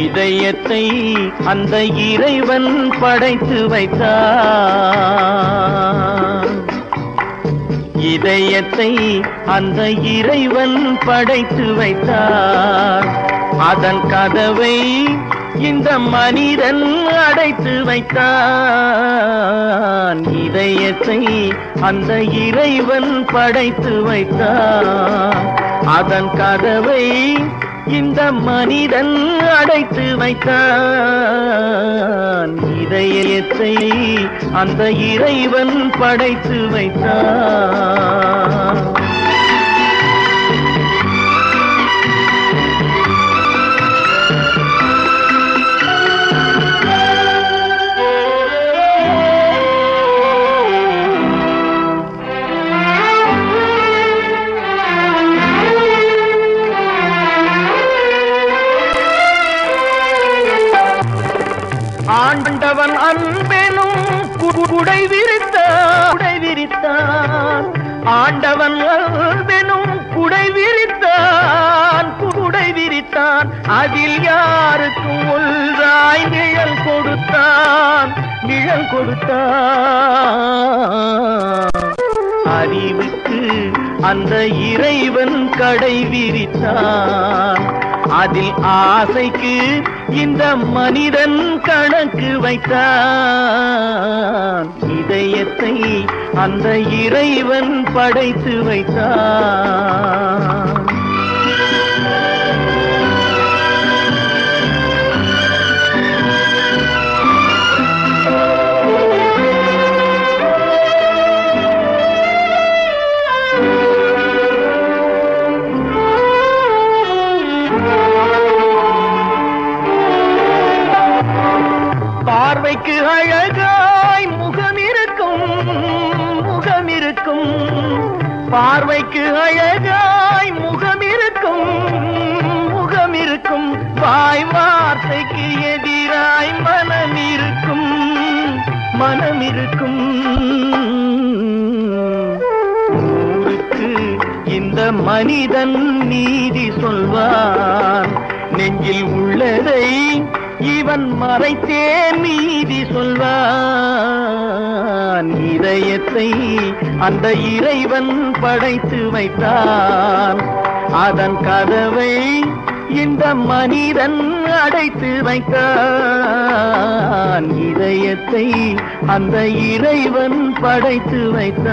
இதயத்தை அந்த இறைவன் படைத்து வைத்தான். இதயத்தை அந்த இறைவன் படைத்து வைத்தான். அதன் கதவை இந்த மனிதன் அடைத்து வைத்தான். இதயத்தை அந்த இறைவன் படைத்து வைத்தான். அதன் கதவை இந்த மனிதன் அடைத்து வைத்தான். இதயத்தை அந்த இறைவன் படைத்து வைத்தான். ஆண்டவன் அன்பெனும் குடை விரித்தான். ஆண்டவன் அன்பெனும் குடை விரித்தான். அதில் யாருக்கும் ஒன்றாய் நிழல் கொடுத்தான். அறிவுக்கு அந்த இறைவன் கடை விரித்தான். அதில் ஆசைக்கு இந்த மனிதன் கணக்கு வைத்தான். இதயத்தை அந்த இறைவன் படைத்து வைத்தான். பார்வைக்கு அழகாய் முகம் இருக்கும். பார்வைக்கு அழகாய் முகம் இருக்கும். வாய் வார்த்தைக்கு எதிராய் மனம் இருக்கும். ஊருக்கு இந்த மனிதன் நீதி சொல்வான். நெஞ்சில் உள்ளதை இவன் மறைத்தே நீதி சொல்வான். இதயத்தை அந்த இறைவன் படைத்து வைத்தான். அதன் கதவை இந்த மனிதன் அடைத்து வைத்தான். இதயத்தை அந்த இறைவன் படைத்து வைத்தான்.